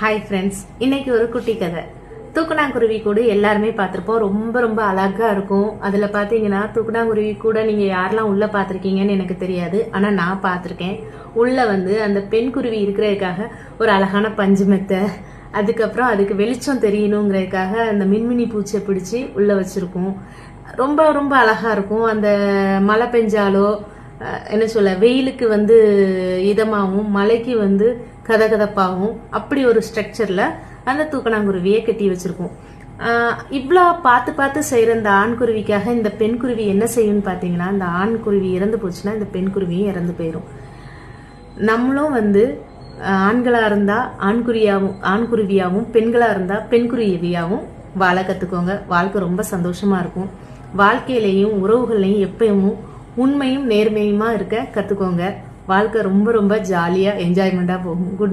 Hi friends, இன்னைக்கு ஒரு குட்டி கதை. தூக்கணாங்குருவி கூட எல்லாருமே பார்த்துருப்போம். ரொம்ப ரொம்ப அழகா இருக்கும். அதில் பார்த்தீங்கன்னா தூக்கணாங்குருவி கூட நீங்கள் யாரெல்லாம் உள்ளே பார்த்துருக்கீங்கன்னு எனக்கு தெரியாது, ஆனால் நான் பார்த்துருக்கேன். உள்ளே அந்த பெண் குருவி இருக்கிறதுக்காக ஒரு அழகான பஞ்சு மெத்தை, அதுக்கப்புறம் அதுக்கு வெளிச்சம் தெரியணுங்கிறதுக்காக அந்த மின்மினி பூச்சியை பிடிச்சி உள்ளே வச்சுருக்கோம். ரொம்ப ரொம்ப அழகாக இருக்கும். அந்த மழை பெஞ்சாலோ என்ன சொல்ல, வெயிலுக்கு இதமாகவும் மழைக்கு கதகதப்பாகவும் அப்படி ஒரு ஸ்ட்ரக்சர்ல அந்த தூக்கணாங்குருவியை கட்டி வச்சிருக்கோம். இவ்வளோ பார்த்து பார்த்து செய்யற இந்த ஆண் குருவிக்காக இந்த பெண் குருவி என்ன செய்யும்னு பார்த்தீங்கன்னா, இந்த ஆண் குருவி இறந்து போச்சுன்னா இந்த பெண் குருவியும் இறந்து போயிடும். நம்மளும் ஆண்களா இருந்தா ஆண் குருவியாகவும் பெண்களா இருந்தா பெண் குருவியாகவும் வாழ கத்துக்கோங்க. வாழ்க்கை ரொம்ப சந்தோஷமா இருக்கும். வாழ்க்கையிலையும் உறவுகள்லையும் எப்பயும் உண்மையும் நேர்மையுமா இருக்க கத்துக்கோங்க. வாழ்க்கை ரொம்ப ரொம்ப ஜாலியா என்ஜாய்மெண்டா போகும். குட்